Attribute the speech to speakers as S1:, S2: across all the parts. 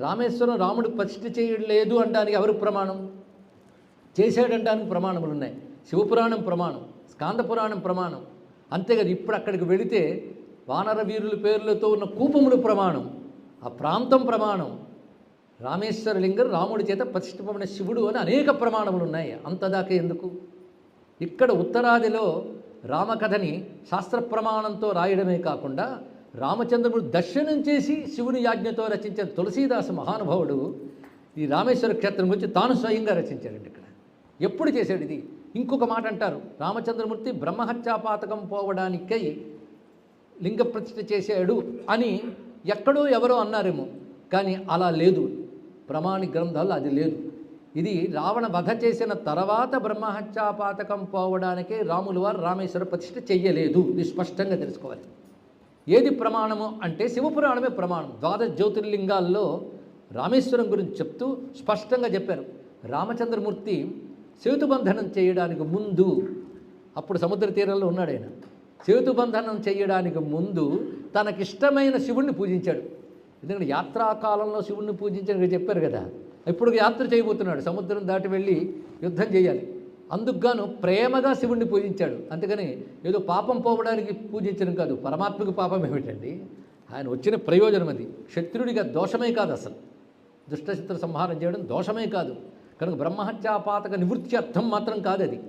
S1: రామేశ్వరం రాముడు ప్రతిష్ఠ చేయలేదు అనడానికి ఎవరు ప్రమాణం? చేశాడనడానికి ప్రమాణములు ఉన్నాయి. శివపురాణం ప్రమాణం, స్కాంద పురాణం ప్రమాణం. అంతేకాదు ఇప్పుడు అక్కడికి వెళితే వానర వీరుల పేర్లతో ఉన్న కూపములు ప్రమాణం, ఆ ప్రాంతం ప్రమాణం. రామేశ్వర లింగం రాముడి చేత ప్రతిష్ఠితమైన శివుడు అని అనేక ప్రమాణములు ఉన్నాయి. అంతదాకా ఎందుకు? ఇక్కడ ఉత్తరాదిలో రామకథని శాస్త్ర ప్రమాణంతో రాయడమే కాకుండా రామచంద్రుడు దర్శనం చేసి శివుని యాజ్ఞతో రచించిన తులసీదాసు మహానుభావుడు ఈ రామేశ్వర క్షేత్రం గురించి తాను స్వయంగా రచించాడండి. ఇక్కడ ఎప్పుడు చేశాడు ఇది? ఇంకొక మాట అంటారు, రామచంద్రమూర్తి బ్రహ్మహత్యాపాతకం పోవడానికై లింగ ప్రతిష్ఠ చేశాడు అని ఎక్కడో ఎవరో అన్నారేమో, కానీ అలా లేదు. ప్రమాణిక గ్రంథాల్లో అది లేదు. ఇది రావణ వధ చేసిన తర్వాత బ్రహ్మహత్యాపాతకం పోవడానికే రాములు వారు రామేశ్వర ప్రతిష్ఠ చెయ్యలేదు. ఇది స్పష్టంగా తెలుసుకోవాలి. ఏది ప్రమాణము అంటే శివపురాణమే ప్రమాణం. ద్వాదశ జ్యోతిర్లింగాల్లో రామేశ్వరం గురించి చెప్తూ స్పష్టంగా చెప్పారు. రామచంద్రమూర్తి సేతుబంధనం చేయడానికి ముందు, అప్పుడు సముద్ర తీరంలో ఉన్నాడు ఆయన, సేతుబంధనం చేయడానికి ముందు తనకిష్టమైన శివుణ్ణి పూజించాడు. ఎందుకంటే యాత్రాకాలంలో శివుణ్ణి పూజించాడు చెప్పారు కదా. ఇప్పుడు యాత్ర చేయబోతున్నాడు, సముద్రం దాటి వెళ్ళి యుద్ధం చేయాలి. అందుకుగాను ప్రేమగా శివుణ్ణి పూజించాడు. అందుకని ఏదో పాపం పోవడానికి పూజించడం కాదు. పరమాత్మకు పాపం ఏమిటండి? ఆయన వచ్చిన ప్రయోజనం అది. క్షత్రుడిగా దోషమే కాదు, అసలు దుష్టశత్రు సంహారం చేయడం దోషమే కాదు. కనుక బ్రహ్మహత్యాపాతక నివృత్త్యర్థం మాత్రం కాదు అది.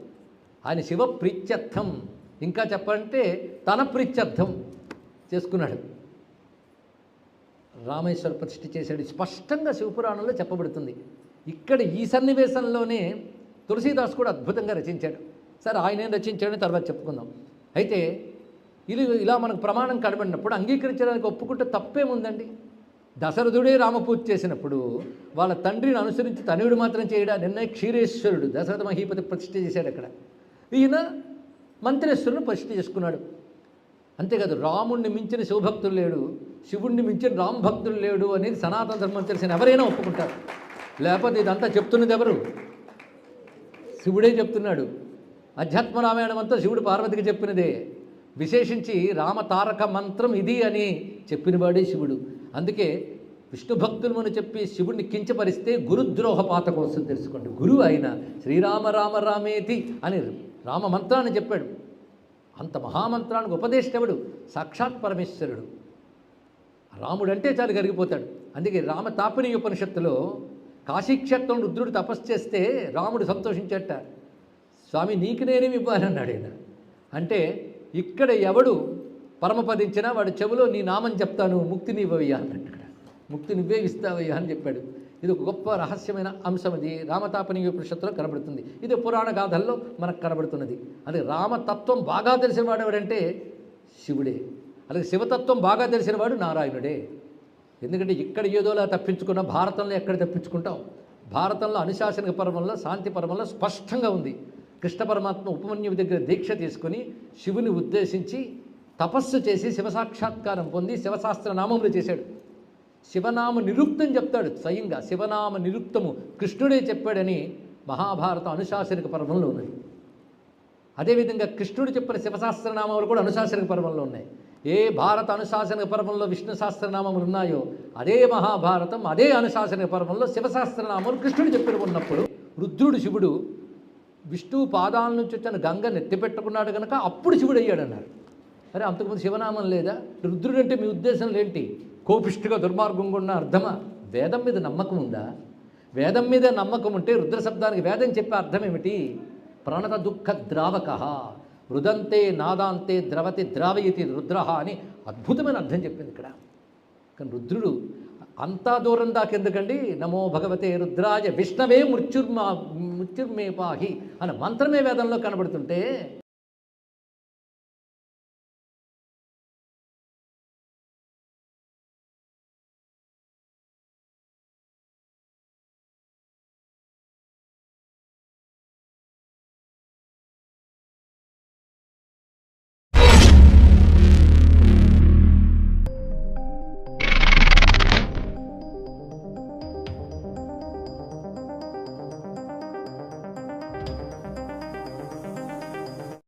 S1: ఆయన శివ ప్రీత్యర్థం, ఇంకా చెప్పాలంటే తన ప్రీత్యర్థం చేసుకున్నాడు. రామేశ్వర ప్రతిష్ఠ చేశాడు. స్పష్టంగా శివపురాణంలో చెప్పబడుతుంది. ఇక్కడ ఈ సన్నివేశంలోనే తులసీదాస్ కూడా అద్భుతంగా రచించాడు. సరే, ఆయన ఏం రచించాడని తర్వాత చెప్పుకుందాం. అయితే ఇది ఇలా మనకు ప్రమాణం కనబడినప్పుడు అంగీకరించడానికి ఒప్పుకుంటే తప్పేముందండి? దశరథుడే రామపూజ చేసినప్పుడు వాళ్ళ తండ్రిని అనుసరించి తనయుడు మాత్రం చేయడా? నిన్న క్షీరేశ్వరుడు దశరథ మహీపతి ప్రతిష్ఠ చేశాడు. అక్కడ ఈయన మంత్రేశ్వరుని ప్రతిష్ఠ చేసుకున్నాడు. అంతేకాదు, రాముణ్ణి మించిన శివభక్తులు లేడు, శివుణ్ణి మించిన రామభక్తులు లేడు అనేది సనాతన ధర్మం తెలిసిన ఎవరైనా ఒప్పుకుంటారు. లేకపోతే ఇదంతా చెప్తున్నది ఎవరు? శివుడే చెప్తున్నాడు. అధ్యాత్మ రామాయణం అంతా శివుడు పార్వతికి చెప్పినదే. విశేషించి రామతారక మంత్రం ఇది అని చెప్పినవాడే శివుడు. అందుకే విష్ణు భక్తులు అని చెప్పి శివుడిని కించపరిస్తే గురుద్రోహ పాతకం వస్తుంది తెలుసుకోండి. గురువు ఆయన శ్రీరామ రామ రామేతి అని రామ మంత్రాన్ని చెప్పాడు. అంత మహామంత్రానికి ఉపదేశించబడు సాక్షాత్ పరమేశ్వరుడు. రాముడు అంటే చాలు కరిగిపోతాడు. అందుకే రామతాపిని ఉపనిషత్తులో కాశీక్షేత్రంలో రుద్రుడు తపస్సు చేస్తే రాముడు సంతోషించట. స్వామి నీకు నేనేమి ఇవ్వాలన్నాడు ఆయన. అంటే ఇక్కడ ఎవడు పరమపదించినా వాడు చెవిలో నీ నామం చెప్తాను, ముక్తి నీవయ్యా అన్నట్టు. ఇక్కడ ముక్తి నువ్వే ఇస్తావయ్యా అని చెప్పాడు. ఇది ఒక గొప్ప రహస్యమైన అంశం. అది రామతాపని ఉపనిషత్తులో కనబడుతుంది. ఇది పురాణ గాథల్లో మనకు కనబడుతున్నది. అదే రామతత్వం బాగా తెలిసిన వాడు ఎవడంటే శివుడే. అలాగే శివతత్వం బాగా తెలిసిన వాడు నారాయణుడే. ఎందుకంటే ఇక్కడ ఏదోలా తప్పించుకున్న భారతంలో ఎక్కడ తప్పించుకుంటాం? భారతంలో అనుశాసనిక పర్వంలో శాంతి పర్వంలో స్పష్టంగా ఉంది. కృష్ణ పరమాత్మ ఉపమన్యువు దగ్గర దీక్ష తీసుకొని శివుని ఉద్దేశించి తపస్సు చేసి శివసాక్షాత్కారం పొంది శివశాస్త్ర నామములు చేశాడు. శివనామ నిరుక్తం చెప్తాడు స్వయంగా. శివనామ నిరుక్తము కృష్ణుడే చెప్పాడని మహాభారత అనుశాసనిక పర్వంలో ఉన్నది. అదేవిధంగా కృష్ణుడు చెప్పిన శివశాస్త్రనామాలు కూడా అనుశాసనిక పర్వంలో ఉన్నాయి. ఏ భారత అనుశాసనిక పర్వంలో విష్ణు సహస్రనామములు ఉన్నాయో అదే మహాభారతం, అదే అనుశాసనిక పర్వంలో శివశాస్త్రనామాలు కృష్ణుడు చెప్పిన ఉన్నప్పుడు రుద్రుడు శివుడు విష్ణువు పాదాల నుంచి వచ్చిన గంగ నెత్తిపెట్టుకున్నాడు కనుక అప్పుడు శివుడు అయ్యాడన్నారు. అరే, అంతకుముందు శివనామం లేదా? రుద్రుడు అంటే మీ ఉద్దేశం ఏంటి? కోపిష్టిగా దుర్మార్గంగా ఉన్న అర్థమా? వేదం మీద నమ్మకం ఉందా? వేదం మీద నమ్మకం ఉంటే రుద్ర శబ్దానికి వేదం చెప్పే అర్థం ఏమిటి? ప్రణత దుఃఖ ద్రావక రుదంతే నాదాంతే ద్రవతి ద్రావయతి రుద్ర అని అద్భుతమైన అర్థం చెప్పింది ఇక్కడ. కానీ రుద్రుడు అంతా దూరం దాకెందుకండి? నమో భగవతే రుద్రాయ విష్ణవే మృత్యుర్మే పాహి అన్న మంత్రమే వేదంలో కనబడుతుంటే